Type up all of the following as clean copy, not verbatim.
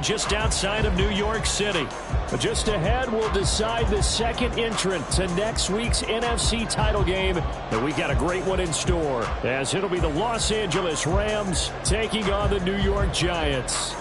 just outside of New York City. But just ahead, we'll decide the second entrant to next week's NFC title game. And we got a great one in store, as it'll be the Los Angeles Rams taking on the New York Giants.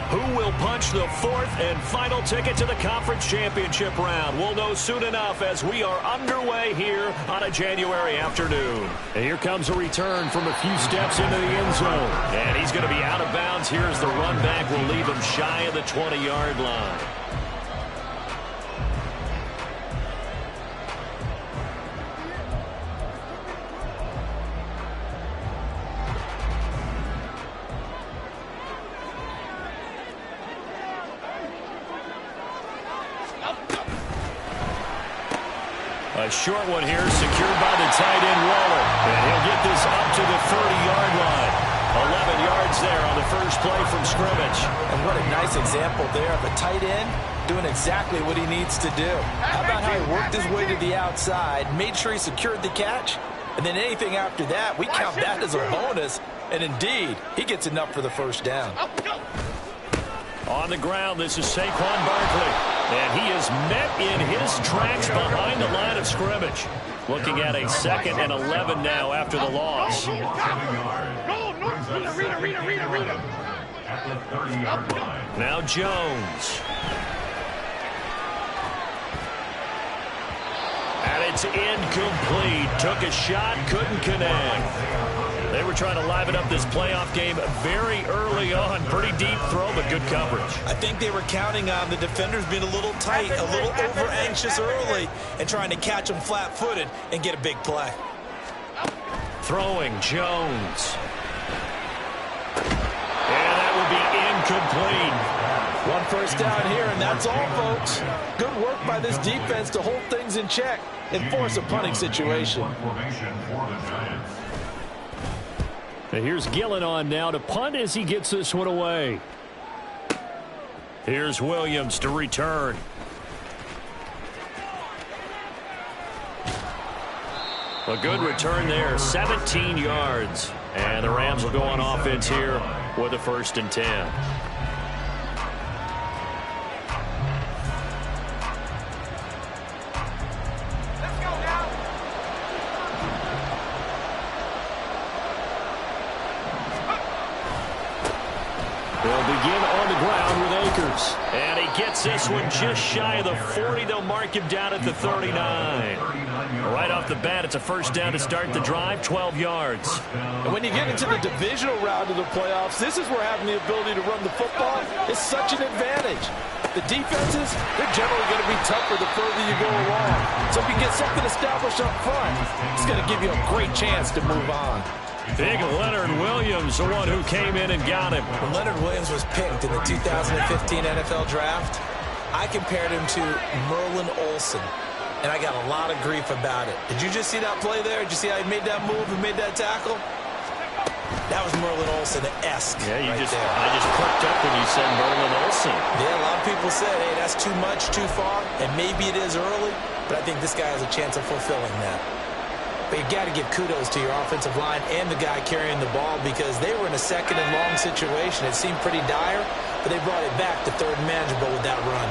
Who will punch the fourth and final ticket to the conference championship round? We'll know soon enough as we are underway here on a January afternoon. And here comes a return from a few steps into the end zone. And he's going to be out of bounds. Here's the run back. Will leave him shy of the 20-yard line. A short one here, secured by the tight end Waller. And he'll get this up to the 30-yard line. 11 yards there on the first play from scrimmage. And what a nice example there of a tight end doing exactly what he needs to do. How about how he worked his way to the outside, made sure he secured the catch, and then anything after that, we count that as a bonus. And indeed, he gets enough for the first down. On the ground, this is Saquon Barkley. And he is met in his tracks behind the line of scrimmage. Looking at a 2nd and 11 now after the loss. Now Jones. And it's incomplete. Took a shot, couldn't connect. They were trying to liven up this playoff game very early on. Pretty deep throw, but good coverage. I think they were counting on the defenders being a little tight, a little over-anxious early, and trying to catch them flat-footed and get a big play. Throwing Jones. And that will be incomplete. One first down here, and that's all, folks. Good work by this defense to hold things in check and force a punting situation. And here's Gillen on now to punt as he gets this one away. Here's Williams to return. A good return there, 17 yards. And the Rams will go on offense here with a 1st and 10. They'll begin on the ground with Akers. And he gets this one just shy of the 40. They'll mark him down at the 39. Right off the bat, it's a first down to start the drive, 12 yards. And when you get into the divisional round of the playoffs, this is where having the ability to run the football is such an advantage. The defenses, they're generally going to be tougher the further you go along. So if you get something established up front, it's going to give you a great chance to move on. Big Leonard Williams, the one who came in and got him. When Leonard Williams was picked in the 2015 NFL Draft, I compared him to Merlin Olsen, and I got a lot of grief about it. Did you just see that play there? Did you see how he made that move and made that tackle? That was Merlin Olsen-esque. Yeah, I just perked up when you said Merlin Olsen. Yeah, a lot of people said, hey, that's too much, too far, and maybe it is early, but I think this guy has a chance of fulfilling that. But you got to give kudos to your offensive line and the guy carrying the ball, because they were in a 2nd and long situation. It seemed pretty dire, but they brought it back to 3rd and manageable with that run.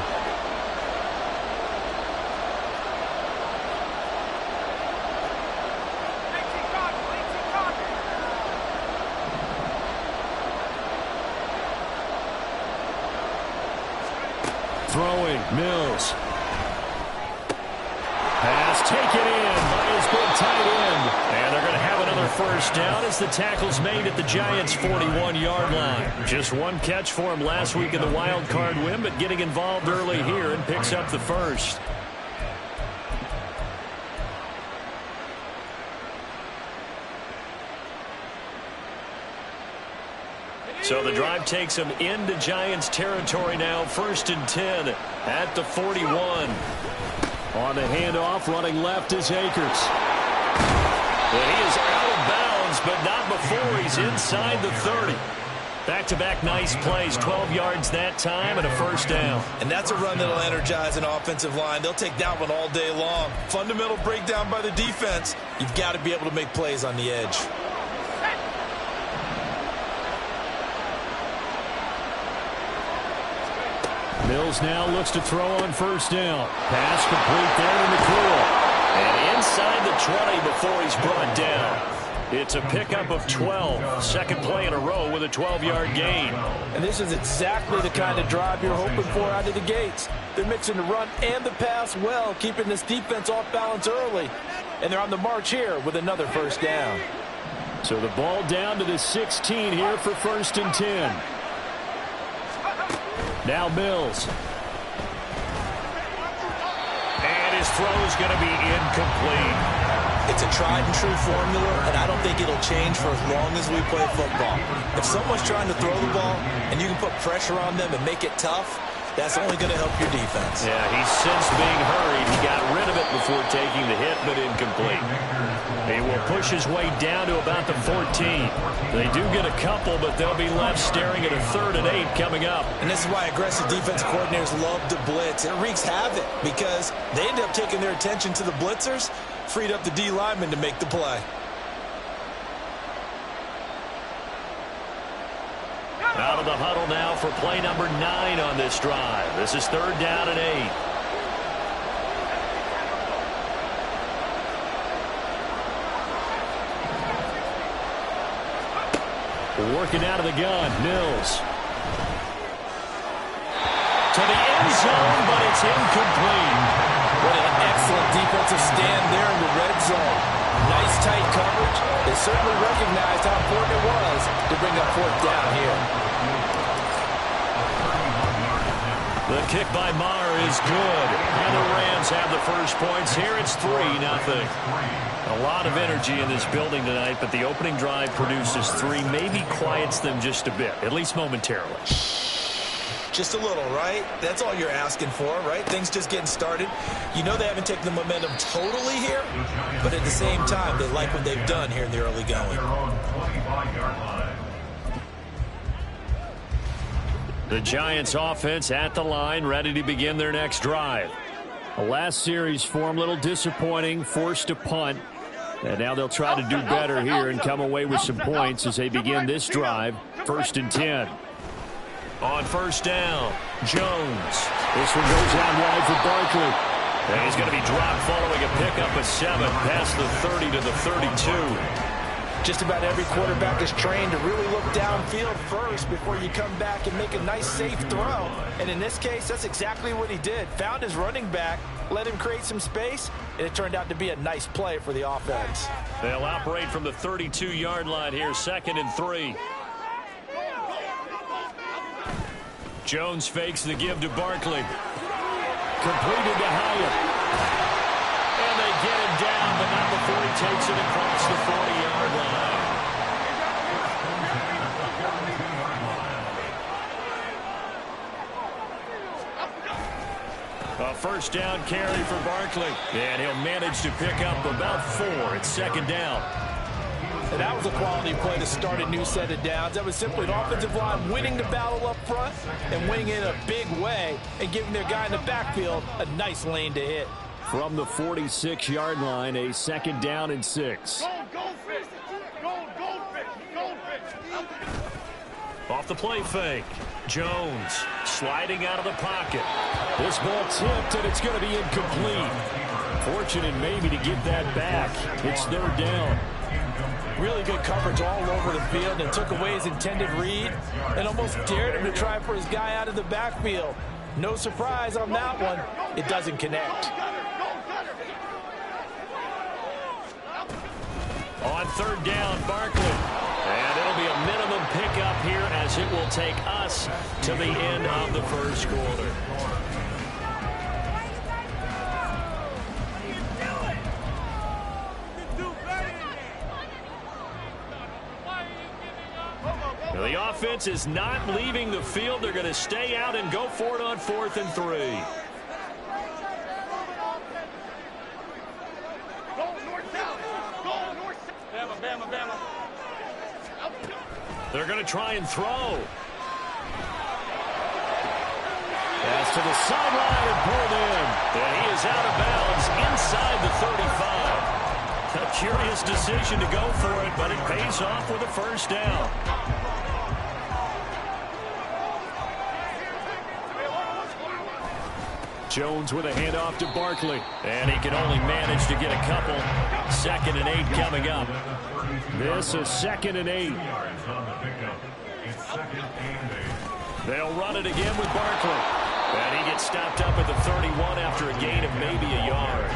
Throwing, Mills. Pass taken in by his big tight end. And they're going to have another first down as the tackle's made at the Giants' 41-yard line. Just one catch for him last week in the wild card win, but getting involved early here and picks up the first. So the drive takes him into Giants territory now. 1st and 10 at the 41. On the handoff, running left is Akers. And he is out of bounds, but not before he's inside the 30. Back-to-back nice plays, 12 yards that time and a first down. And that's a run that'll energize an offensive line. They'll take that one all day long. Fundamental breakdown by the defense. You've got to be able to make plays on the edge. Mills now looks to throw on first down. Pass complete there to McCool. And inside the 20 before he's brought down. It's a pickup of 12. Second play in a row with a 12-yard gain. And this is exactly the kind of drive you're hoping for out of the gates. They're mixing the run and the pass well, keeping this defense off balance early. And they're on the march here with another first down. So the ball down to the 16 here for 1st and 10. Now Mills. And his throw is going to be incomplete. It's a tried-and-true formula, and I don't think it'll change for as long as we play football. If someone's trying to throw the ball and you can put pressure on them and make it tough, that's only going to help your defense. Yeah, he's since being hurried. He got rid of it before taking the hit, but incomplete. He will push his way down to about the 14. They do get a couple, but they'll be left staring at a 3rd and 8 coming up. And this is why aggressive defensive coordinators love to blitz. It wreaks havoc because they end up taking their attention to the blitzers, freed up the D lineman to make the play. Out of the huddle now for play number 9 on this drive. This is 3rd down and 8. Working out of the gun, Mills. To the end zone, but it's incomplete. What an excellent defensive stand there in the red zone. Nice tight coverage. They certainly recognized how important it was to bring up 4th down here. The kick by Maher is good. And the Rams have the first points here. It's 3-0. A lot of energy in this building tonight, but the opening drive produces 3, maybe quiets them just a bit, at least momentarily. Just a little, right? That's all you're asking for, right? Things just getting started. You know they haven't taken the momentum totally here, but at the same time, they like what they've done here in the early going. The Giants offense at the line, ready to begin their next drive. The last series form a little disappointing, forced to punt. And now they'll try to do better here and come away with some points as they begin this drive. 1st and 10. On first down, Jones. This one goes out wide for Barkley. And he's going to be dropped following a pickup of 7 past the 30 to the 32. Just about every quarterback is trained to really look downfield first before you come back and make a nice, safe throw. And in this case, that's exactly what he did. Found his running back, let him create some space, and it turned out to be a nice play for the offense. They'll operate from the 32-yard line here, 2nd and 3. Jones fakes the give to Barkley. Completed to Hyatt. And they get him down, but not before he takes it across the 40-yard line. A first down carry for Barkley. And he'll manage to pick up about 4. It's 2nd down. And that was a quality play to start a new set of downs. That was simply an offensive line winning the battle up front and winning in a big way and giving their guy in the backfield a nice lane to hit. From the 46-yard line, a 2nd down and 6. Off the play fake. Jones sliding out of the pocket. This ball tipped, and it's going to be incomplete. Fortunate maybe to get that back. It's 3rd down. Really good coverage all over the field and took away his intended read and almost dared him to try for his guy out of the backfield. No surprise on that one. It doesn't connect. On 3rd down, Barkley. And it'll be a minimum pickup here as it will take us to the end of the first quarter. The offense is not leaving the field. They're going to stay out and go for it on 4th and 3. They're going to try and throw. Pass to the sideline and pulled in. And he is out of bounds inside the 35. A curious decision to go for it, but it pays off with a first down. Jones with a handoff to Barkley. And he can only manage to get a couple. 2nd and 8 coming up. This is 2nd and 8. They'll run it again with Barkley. And he gets stopped up at the 31 after a gain of maybe a yard.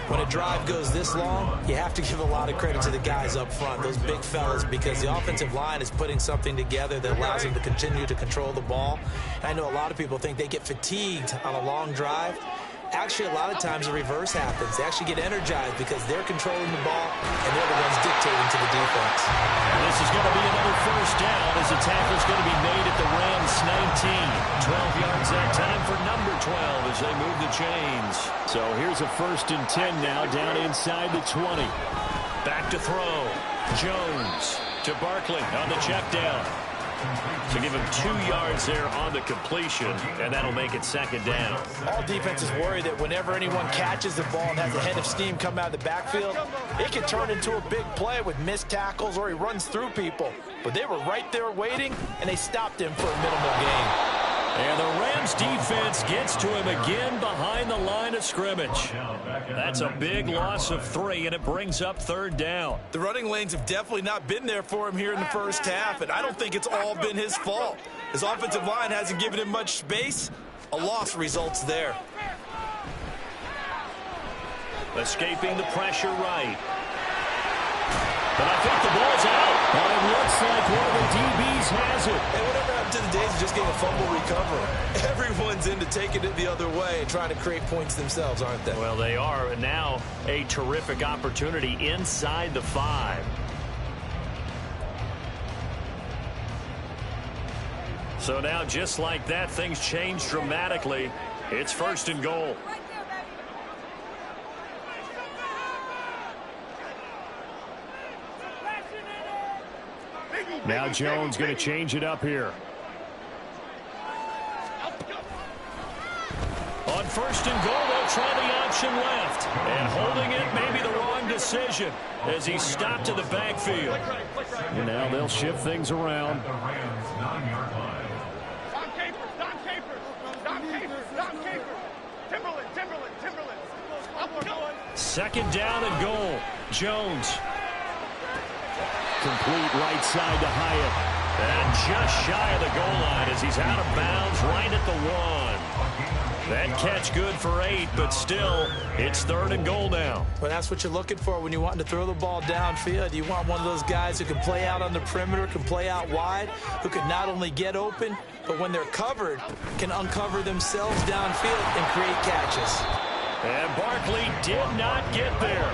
When a drive goes this long, you have to give a lot of credit to the guys up front, those big fellas, because the offensive line is putting something together that allows them to continue to control the ball. And I know a lot of people think they get fatigued on a long drive. Actually, a lot of times the reverse happens. They actually get energized because they're controlling the ball and they're the ones dictating to the defense. This is going to be another first down as the tackle is going to be made at the Rams 19. 12 yards that time for number 12 as they move the chains. So here's a 1st and 10 now down inside the 20. Back to throw. Jones to Barkley on the check down. So give him 2 yards there on the completion, and that'll make it 2nd down. All defenses worry that whenever anyone catches the ball and has a head of steam come out of the backfield, it can turn into a big play with missed tackles or he runs through people. But they were right there waiting, and they stopped him for a minimal gain. And the Rams defense gets to him again behind the line of scrimmage. That's a big loss of 3, and it brings up 3rd down. The running lanes have definitely not been there for him here in the first half, and I don't think it's all been his fault. His offensive line hasn't given him much space. A loss results there. Escaping the pressure right. But I think the ball's out. But it looks like one of the DBs has it. And whatever happened to the days of just getting a fumble recovery? Everyone's into taking it the other way and trying to create points themselves, aren't they? Well, they are. And now a terrific opportunity inside the 5. So now, just like that, things change dramatically. It's 1st and goal. Now Jones going to change it up here. On 1st and goal, they'll try the option left. And holding it may be the wrong decision as he's stopped to the backfield. And now they'll shift things around. Second down and goal. Jones. Complete right side to Hyatt. And just shy of the goal line as he's out of bounds right at the 1. That catch good for 8, but still, it's 3rd and goal now. Well, that's what you're looking for when you want to throw the ball downfield. You want one of those guys who can play out on the perimeter, can play out wide, who can not only get open, but when they're covered, can uncover themselves downfield and create catches. And Barkley did not get there.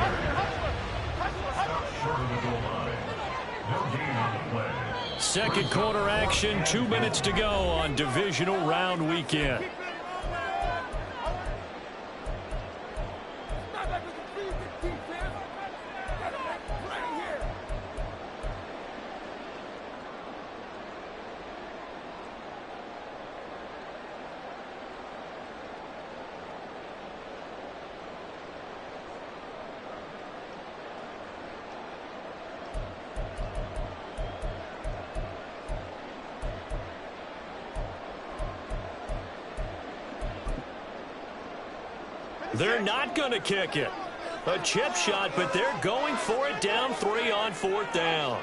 Second quarter action, 2 minutes to go on divisional round weekend. They're not going to kick it. A chip shot, but they're going for it down 3 on 4th down.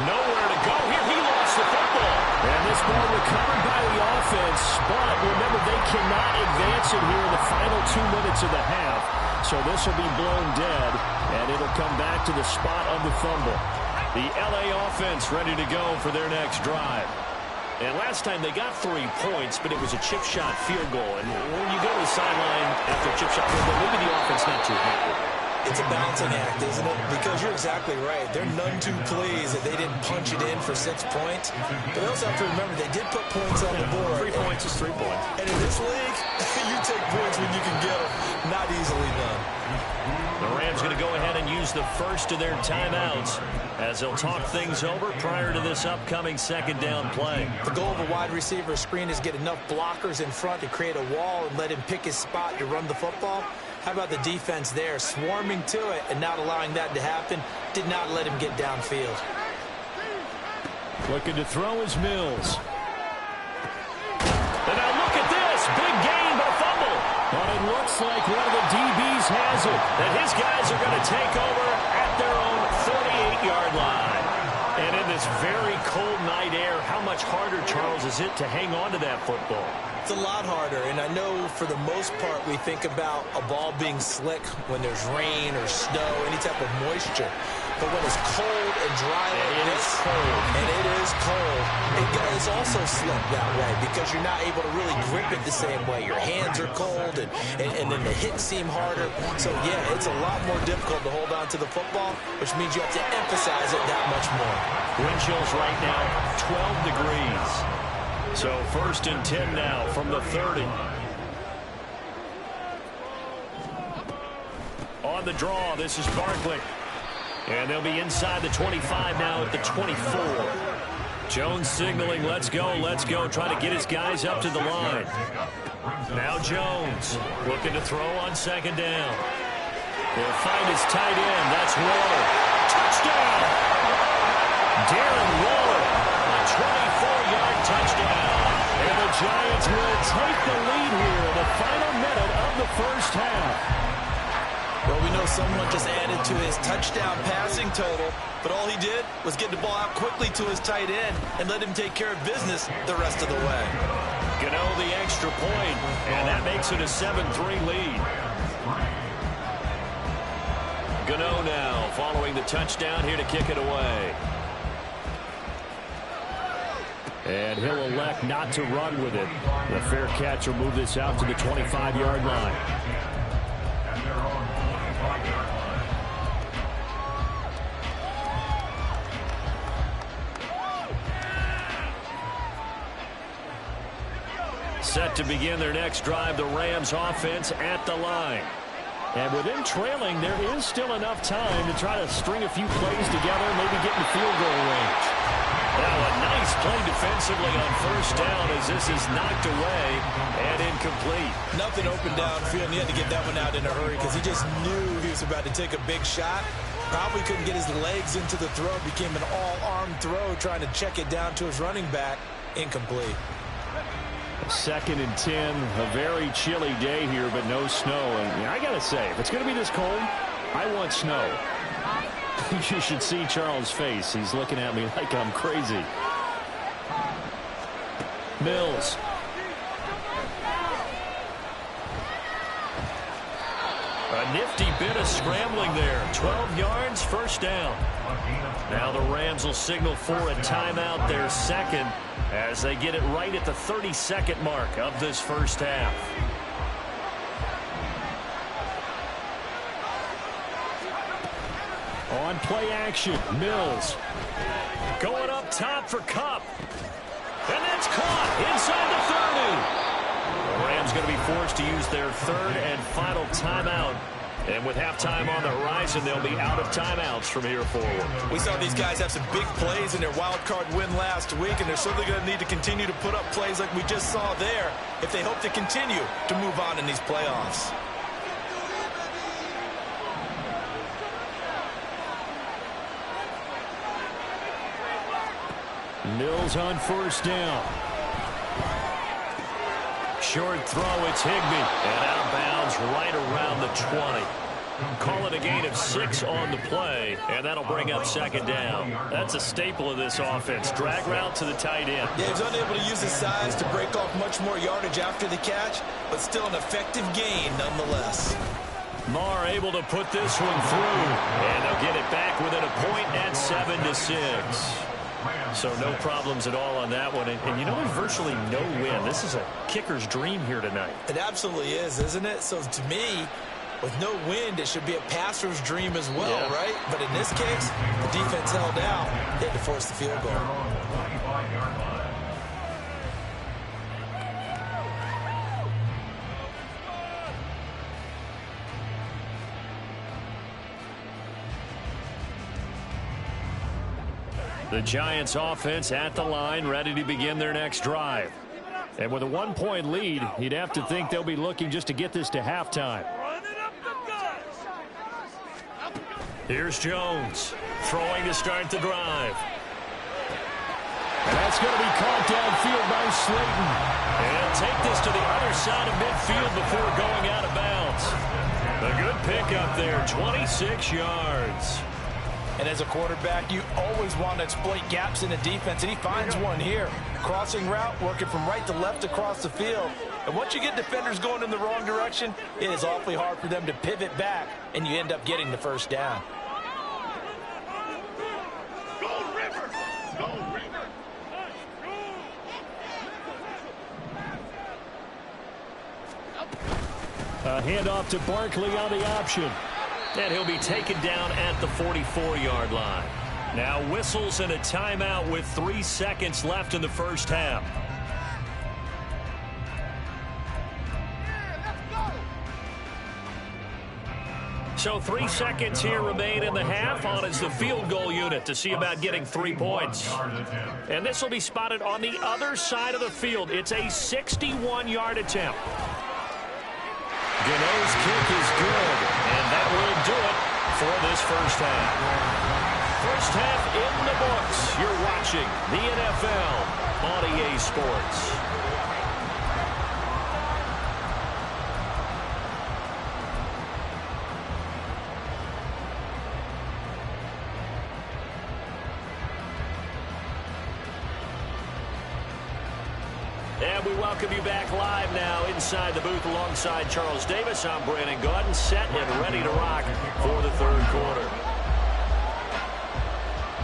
Nowhere to go here. He lost the football. And this ball recovered by the offense. But remember, they cannot advance it here in the final 2 minutes of the half. So this will be blown dead, and it'll come back to the spot of the fumble. The LA offense ready to go for their next drive. And last time they got 3 points, but it was a chip shot field goal. And when you go to the sideline after a chip shot field goal, maybe the offense not too happy. It's a balancing act, isn't it? Because you're exactly right. They're none too pleased that they didn't punch it in for 6 points. But they also have to remember they did put points on the board. 3 points is 3 points. And in this league, you take points when you can get them. Not easily done. The Rams going to go ahead and use the first of their timeouts as they'll talk things over prior to this upcoming second down play. The goal of a wide receiver screen is get enough blockers in front to create a wall and let him pick his spot to run the football. How about the defense there, swarming to it and not allowing that to happen? Did not let him get downfield. Looking to throw is Mills. And now look at this. Big gain, but a fumble. But it looks like one of the DBs has it. And his guys are going to take over at their own 38-yard line. And in this very cold night air, how much harder, Charles, is it to hang on to that football? It's a lot harder, and I know for the most part we think about a ball being slick when there's rain or snow, any type of moisture. But when it's cold and dry like this, and it is cold, it's also slick that way because you're not able to really grip it the same way. Your hands are cold, and then the hits seem harder. So, yeah, it's a lot more difficult to hold on to the football, which means you have to emphasize it that much more. Wind chills right now, 12 degrees. So 1st and 10 now from the 30. On the draw, this is Barkley. And they'll be inside the 25 now at the 24. Jones signaling, let's go, trying to get his guys up to the line. Now Jones looking to throw on second down. He'll find his tight end, that's Waller. Touchdown! Darren Waller, a 24-yard touchdown. And the Giants will take the lead here in the final minute of the first half. Well, we know someone just added to his touchdown passing total, but all he did was get the ball out quickly to his tight end and let him take care of business the rest of the way. Gano the extra point, and that makes it a 7-3 lead. Gano now following the touchdown here to kick it away. And he'll elect not to run with it. The fair catch will move this out to the 25-yard line. Set to begin their next drive, the Rams offense at the line. And with them trailing, there is still enough time to try to string a few plays together, maybe get in field goal range. Now a nice play defensively on first down as this is knocked away and incomplete. Nothing open downfield, and he had to get that one out in a hurry because he just knew he was about to take a big shot. Probably couldn't get his legs into the throw. Became an all-arm throw trying to check it down to his running back. Incomplete. 2nd and 10, a very chilly day here, but no snow. And I got to say, if it's going to be this cold, I want snow. You should see Charles' face. He's looking at me like I'm crazy. Mills. A nifty bit of scrambling there. 12 yards, first down. Now the Rams will signal for a timeout, their second, as they get it right at the 32nd mark of this first half. On play action, Mills. Going up top for Kupp. And that's caught inside the 30. The Rams going to be forced to use their third and final timeout. And with halftime on the horizon, they'll be out of timeouts from here forward. We saw these guys have some big plays in their wild card win last week, and they're certainly going to need to continue to put up plays like we just saw there if they hope to continue to move on in these playoffs. Mills on first down. Short throw, it's Higbee. And out of bounds right around the 20. Call it a gain of 6 on the play, and that'll bring up second down. That's a staple of this offense. Drag route to the tight end. Yeah, he's unable to use his size to break off much more yardage after the catch, but still an effective gain nonetheless. Marr able to put this one through, and they'll get it back within a point at 7-6. So no problems at all on that one. And you know, there's virtually no win. This is a kicker's dream here tonight. It absolutely is, isn't it? So to me, with no wind, it should be a passer's dream as well, yeah. Right? But in this case, the defense held out. They had to force the field goal. The Giants offense at the line, ready to begin their next drive. And with a 1-point lead, you'd have to think they'll be looking just to get this to halftime. Here's Jones, throwing to start the drive. And that's going to be caught downfield by Slayton. And he'll take this to the other side of midfield before going out of bounds. A good pickup there, 26 yards. And as a quarterback, you always want to exploit gaps in the defense, and he finds one here. Crossing route, working from right to left across the field. And once you get defenders going in the wrong direction, it is awfully hard for them to pivot back, and you end up getting the first down. A handoff to Barkley on the option. And he'll be taken down at the 44-yard line. Now whistles and a timeout with 3 seconds left in the first half. So 3 seconds here remain in the half. On is the field goal unit to see about getting 3 points. And this will be spotted on the other side of the field. It's a 61-yard attempt. Gano's kick is good, and that will do it for this first half. First half in the books. You're watching the NFL on EA Sports. And we welcome you back live now inside the booth alongside Charles Davis. I'm Brandon Gaudin, set and ready to rock for the third quarter.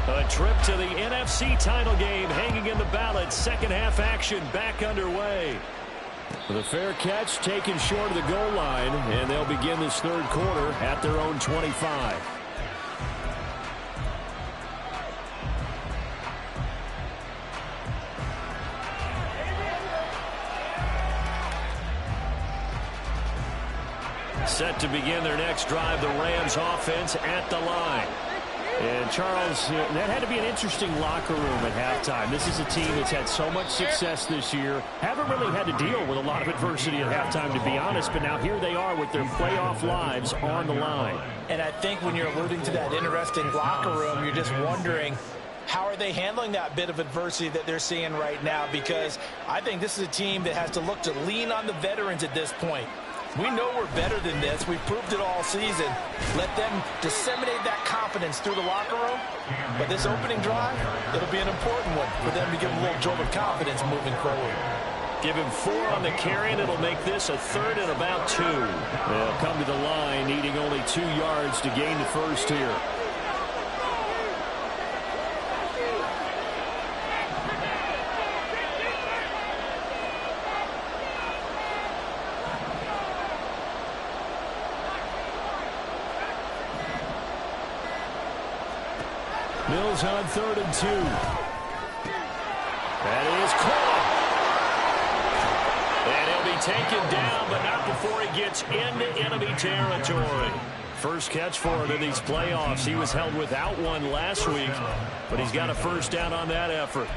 A trip to the NFC title game hanging in the balance. Second half action back underway. The fair catch taken short of the goal line, and they'll begin this third quarter at their own 25. Set to begin their next drive, the Rams offense at the line. And Charles, that had to be an interesting locker room at halftime. This is a team that's had so much success this year. Haven't really had to deal with a lot of adversity at halftime, to be honest. But now here they are with their playoff lives on the line. And I think when you're alluding to that interesting locker room, you're just wondering, how are they handling that bit of adversity that they're seeing right now? Because I think this is a team that has to look to lean on the veterans at this point. We know we're better than this. We've proved it all season. Let them disseminate that confidence through the locker room. But this opening drive, it'll be an important one for them to give them a little jolt of confidence moving forward. Give him 4 on the carry, and it'll make this a third and about 2. They'll come to the line, needing only 2 yards to gain the first here. Mills on 3rd and 2. That is caught. And he'll be taken down, but not before he gets into enemy territory. First catch for him in these playoffs. He was held without one last week, but he's got a first down on that effort.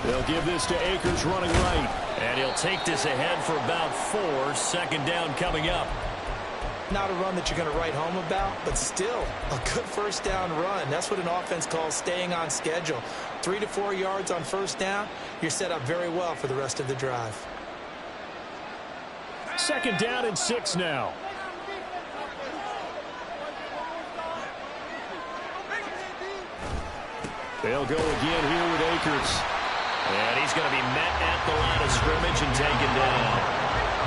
They'll give this to Akers running right. And he'll take this ahead for about 4. Second down coming up. Not a run that you're going to write home about, but still a good first down run. That's what an offense calls staying on schedule. 3 to 4 yards on first down, you're set up very well for the rest of the drive. Second down and 6 now. They'll go again here with Akers. And he's going to be met at the line of scrimmage and taken down.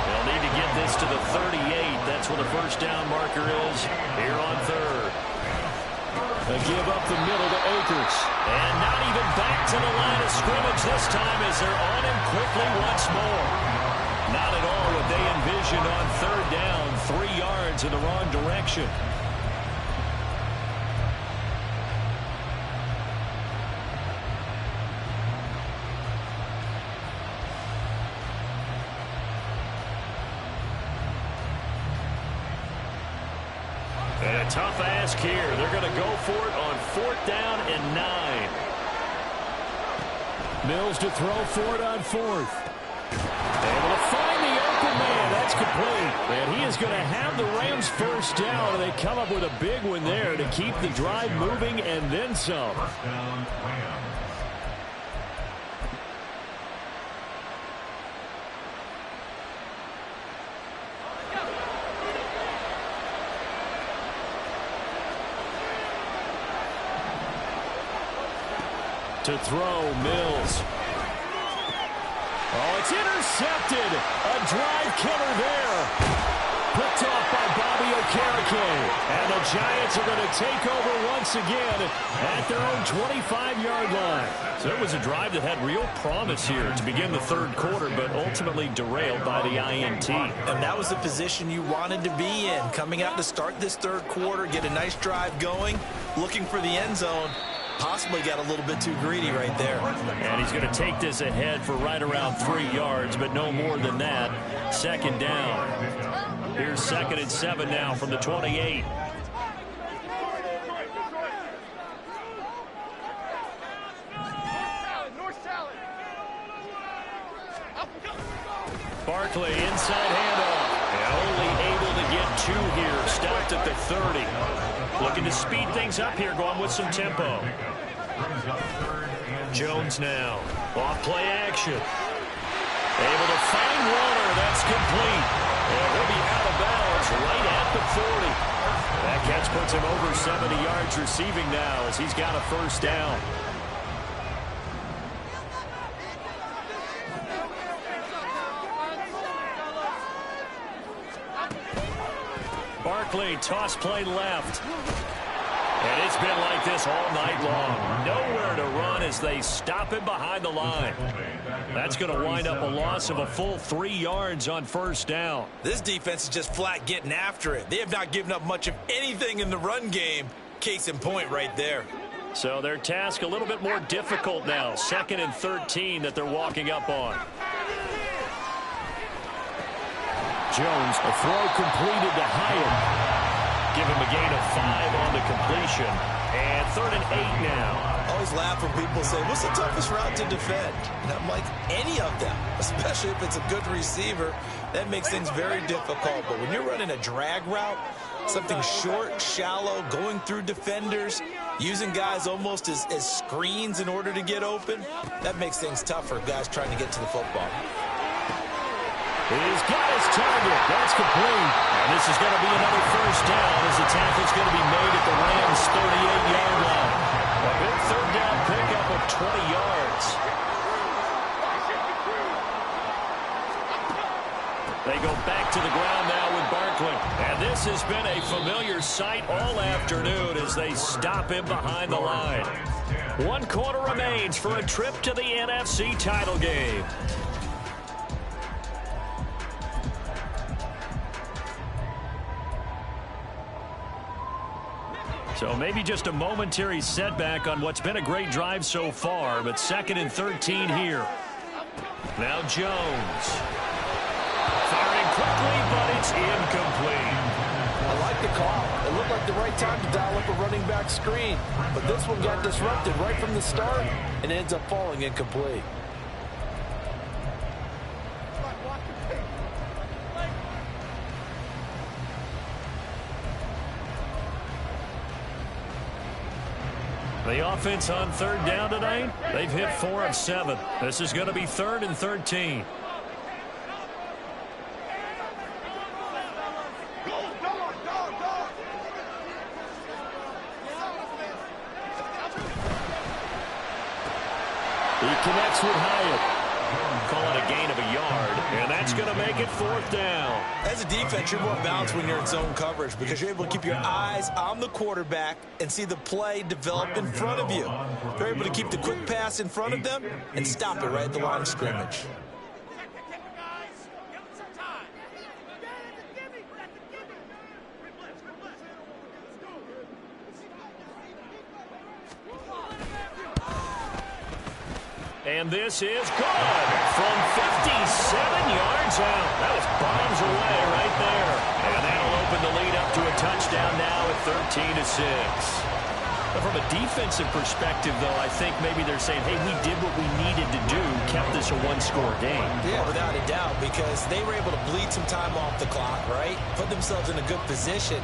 They'll need to get this to the 38. That's where the first down marker is here on 3rd. A give up the middle to Akers. And not even back to the line of scrimmage this time as they're on him quickly once more. Not at all what they envisioned on 3rd down. 3 yards in the wrong direction. And a tough ask here. They're going to go for it on 4th down and 9. Mills to throw for it on 4th. Able to find the open man. That's complete. And he is going to have the Rams first down. And they come up with a big one there to keep the drive moving and then some. To throw, Mills. Oh, it's intercepted. A drive killer there. Picked off by Bobby Okereke. And the Giants are going to take over once again at their own 25-yard line. So it was a drive that had real promise here to begin the third quarter, but ultimately derailed by the INT. And that was the position you wanted to be in. Coming out to start this third quarter, get a nice drive going, looking for the end zone. Possibly got a little bit too greedy right there. And he's going to take this ahead for right around 3 yards, but no more than that. 2nd down. Here's 2nd and 7 now from the 28. Barkley inside handoff. And only able to get 2 here. Stopped at the 30. Looking to speed things up here, going with some tempo. Jones now. Off play action. Able to find Warner. That's complete. And he'll be out of bounds right at the 40. That catch puts him over 70 yards receiving now as he's got a first down. Barkley, toss play left. And it's been like this all night long. Nowhere to run as they stop him behind the line. That's going to wind up a loss of a full 3 yards on first down. This defense is just flat getting after it. They have not given up much of anything in the run game. Case in point right there. So their task a little bit more difficult now. 2nd and 13 that they're walking up on. Jones, a throw completed to Hyatt. Give him a gain of 5 on the completion. And 3rd and 8 now. I always laugh when people say, what's the toughest route to defend? And I'm like, any of them, especially if it's a good receiver. That makes things very difficult. But when you're running a drag route, something short, shallow, going through defenders, using guys almost as screens in order to get open, that makes things tougher, guys trying to get to the football. He's got his target. That's complete. And this is going to be another first down as the tackle's going to be made at the Rams' 38-yard line. A big 3rd down pickup of 20 yards. They go back to the ground now with Barkley. And this has been a familiar sight all afternoon as they stop him behind the line. 1 quarter remains for a trip to the NFC title game. So maybe just a momentary setback on what's been a great drive so far, but 2nd and 13 here. Now Jones. Firing quickly, but it's incomplete. I like the call. It looked like the right time to dial up a running back screen, but this one got disrupted right from the start and ends up falling incomplete. The offense on 3rd down tonight, they've hit 4 of 7. This is going to be 3rd and 13. He connects with Hyatt. Calling a gain of a yard, and that's going to make it 4th down. As a defense, you're more balanced when you're in zone coverage because you're able to keep your eyes on the quarterback and see the play develop in front of you. You're able to keep the quick pass in front of them and stop it right at the line of scrimmage. And this is good from 57 yards out. That was bombs away right there. And that'll open the lead up to a touchdown now at 13-6. From a defensive perspective, though, I think maybe they're saying, hey, we did what we needed to do, kept this a one-score game. Yeah, without a doubt, because they were able to bleed some time off the clock, right? Put themselves in a good position,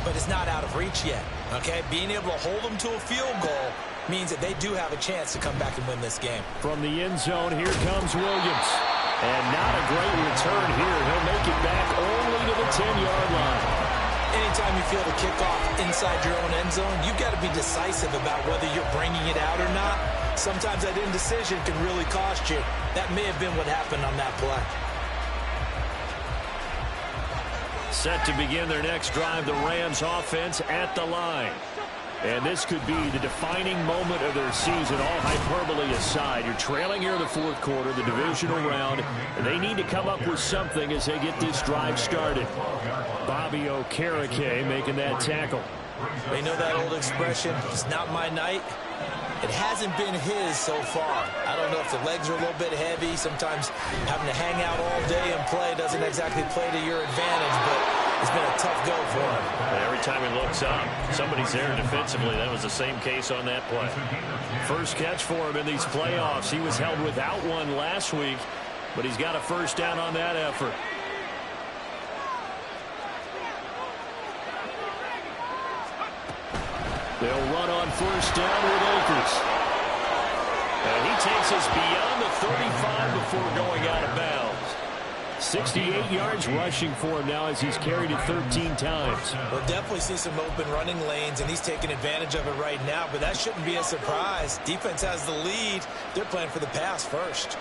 but it's not out of reach yet, okay? Being able to hold them to a field goal means that they do have a chance to come back and win this game. From the end zone, here comes Williams. And not a great return here. He'll make it back only to the 10-yard line. Anytime you feel the kickoff inside your own end zone, you've got to be decisive about whether you're bringing it out or not. Sometimes that indecision can really cost you. That may have been what happened on that play. Set to begin their next drive, the Rams offense at the line. And this could be the defining moment of their season, all hyperbole aside. You're trailing here in the fourth quarter, the divisional round, and they need to come up with something as they get this drive started. Bobby Okereke making that tackle. They know that old expression, it's not my night. It hasn't been his so far. I don't know if the legs are a little bit heavy. Sometimes having to hang out all day and play doesn't exactly play to your advantage, but it's been a tough go for him. Every time he looks up, somebody's there defensively. That was the same case on that play. First catch for him in these playoffs. He was held without one last week, but he's got a first down on that effort. They'll run on first down with Akers. And he takes us beyond the 35 before going out of bounds. 68 yards rushing for him now as he's carried it 13 times. We'll definitely see some open running lanes, and he's taking advantage of it right now, but that shouldn't be a surprise. Defense has the lead. They're playing for the pass first.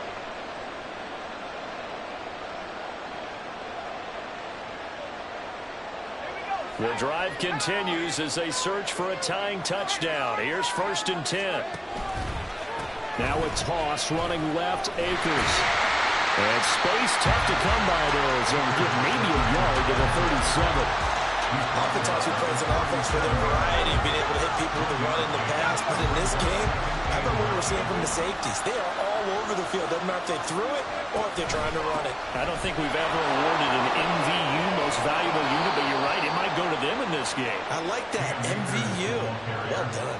The drive continues as they search for a tying touchdown. Here's 1st and 10. Now a toss running left, Akers. And space tough to come by there. So he'll give maybe a yard to the 37. Oftentimes we play as an offense for their variety, being able to hit people with the run in the pass. But in this game, how about what we're seeing from the safeties? They are all over the field. Doesn't matter if they threw it or if they're trying to run it. I don't think we've ever awarded an MVU, most valuable unit, but you're right, it might go to them in this game. I like that, MVU. Well done.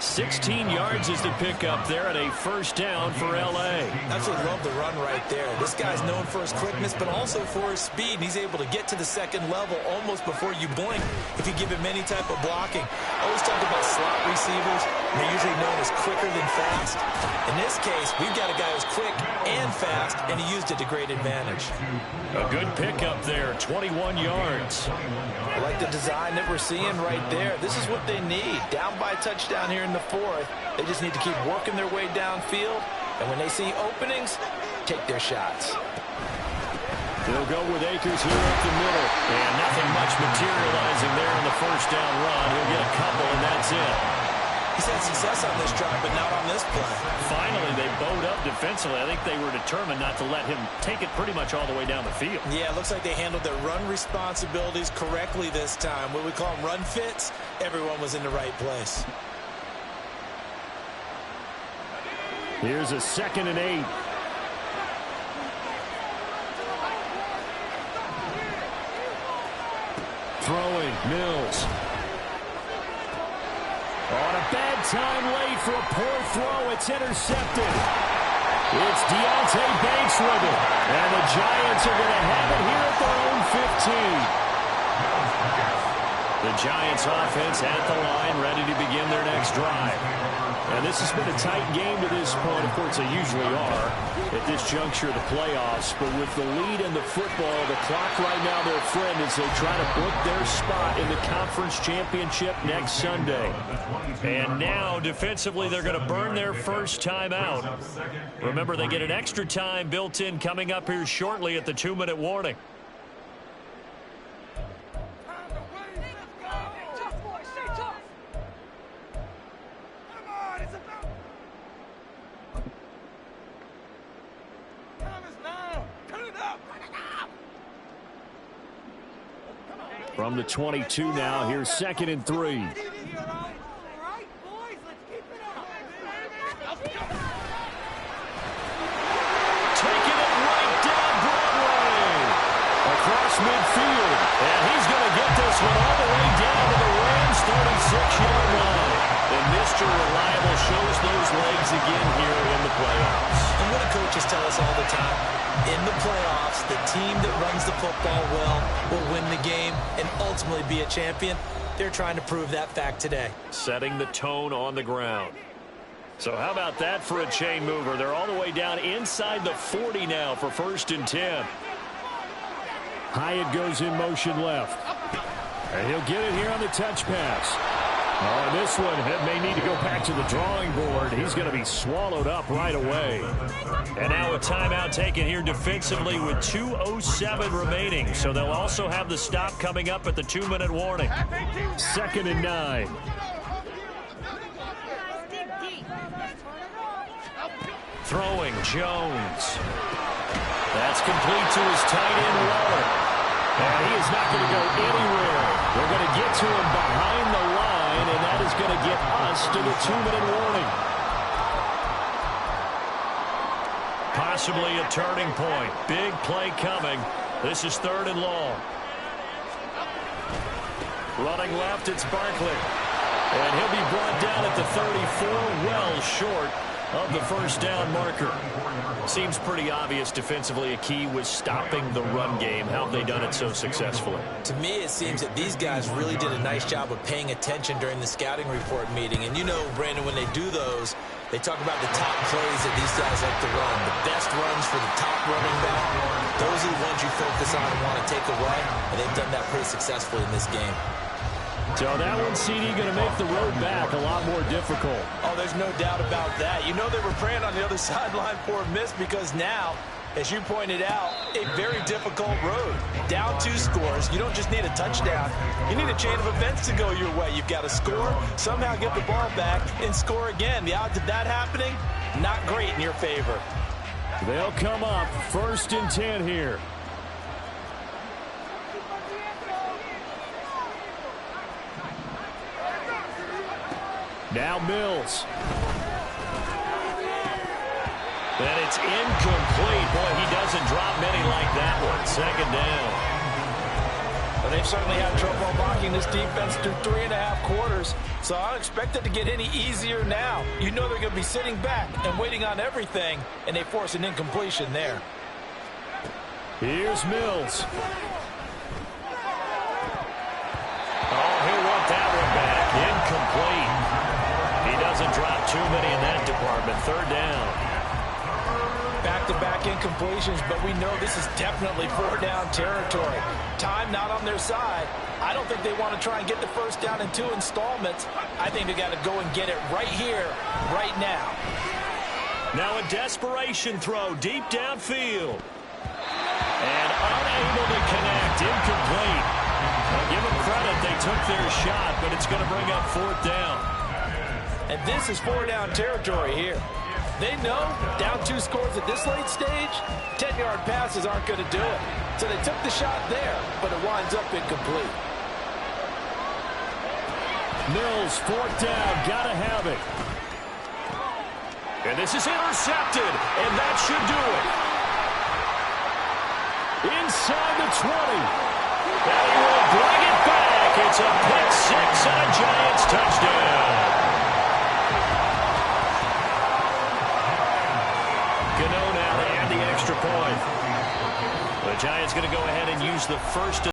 16 yards is the pickup there at a first down for L.A. Absolutely love the run right there. This guy's known for his quickness, but also for his speed. And he's able to get to the second level almost before you blink if you give him any type of blocking. I always talk about slot receivers. They're usually known as quicker than fast. In this case, we've got a guy who's quick and fast, and he used it to great advantage. A good pickup there, 21 yards. I like the design that we're seeing right there. This is what they need. Down by a touchdown here in the fourth. They just need to keep working their way downfield. And when they see openings, take their shots. They'll go with Akers here up the middle. And nothing much materializing there in the first down run. He'll get a couple, and that's it. He's had success on this drive, but not on this play. Finally, they bowed up defensively. I think they were determined not to let him take it pretty much all the way down the field. Yeah, it looks like they handled their run responsibilities correctly this time. What we call them run fits, everyone was in the right place. Here's a 2nd and 8. Throwing, Mills. On a bad time late for a poor throw. It's intercepted. It's Deontay Banks with it. And the Giants are going to have it here at their own 15. The Giants offense at the line, ready to begin their next drive. And this has been a tight game to this point. Of course, they usually are at this juncture of the playoffs. But with the lead in the football, the clock right now their friend as they try to book their spot in the conference championship next Sunday. And now, defensively, they're going to burn their first time out. Remember, they get an extra time built in coming up here shortly at the 2-minute warning. From the 22 now, here's 2nd and 3. Taking it right down Broadway. Across midfield. And he's going to get this one all the way down to the Rams' 36-yard line. And Mr. Reliable shows those legs again here in the playoffs. And what do coaches tell us all the time? In the playoffs, the team that runs the football well will win the game and ultimately be a champion. They're trying to prove that fact today. Setting the tone on the ground. So how about that for a chain mover? They're all the way down inside the 40 now for 1st and 10. Hyatt goes in motion left. And he'll get it here on the touch pass. Oh, and this one may need to go back to the drawing board. He's going to be swallowed up right away. And now a timeout taken here defensively with 2:07 remaining. So they'll also have the stop coming up at the 2-minute warning. 2nd and 9. Throwing Jones. That's complete to his tight end, Waller. And he is not going to go anywhere. They're going to get to him behind the line, and that is going to get us to the 2-minute warning. Possibly a turning point. Big play coming. This is 3rd and long. Running left, it's Barkley. And he'll be brought down at the 34, well short of the 1st down marker. Seems pretty obvious defensively a key was stopping the run game. How have they done it so successfully? To me, it seems that these guys really did a nice job of paying attention during the scouting report meeting. And you know, Brandon, when they do those, they talk about the top plays that these guys like to run. The best runs for the top running back. Those are the ones you focus on and want to take away. And they've done that pretty successfully in this game. So that one, CD, going to make the road back a lot more difficult. Oh, there's no doubt about that. You know they were praying on the other sideline for a miss because now, as you pointed out, a very difficult road. Down 2 scores. You don't just need a touchdown. You need a chain of events to go your way. You've got to score, somehow get the ball back, and score again. The odds of that happening, not great in your favor. They'll come up 1st and 10 here. Now Mills. And it's incomplete. Boy, he doesn't drop many like that one. 2nd down. Well, they've certainly had trouble blocking this defense through 3.5 quarters, so I don't expect it to get any easier now. You know they're going to be sitting back and waiting on everything, and they force an incompletion there. Here's Mills. Oh, he'll want that one back. Incomplete. He doesn't drop too many in that department. 3rd down. Back-to-back incompletions, but we know this is definitely 4-down territory. Time not on their side. I don't think they want to try and get the 1st down in 2 installments. I think they got to go and get it right here, right now. Now a desperation throw deep downfield. And unable to connect. Incomplete. Now give them credit. They took their shot, but it's going to bring up 4th down. And this is 4-down territory here. They know down 2 scores at this late stage, 10-yard passes aren't going to do it. So they took the shot there, but it winds up incomplete. Mills, 4th down, got to have it. And this is intercepted, and that should do it. Inside the 20. And he will bring it back. It's a pick 6 and a Giants touchdown. Gano now to add the extra point. The Giants going to go ahead and use the 1st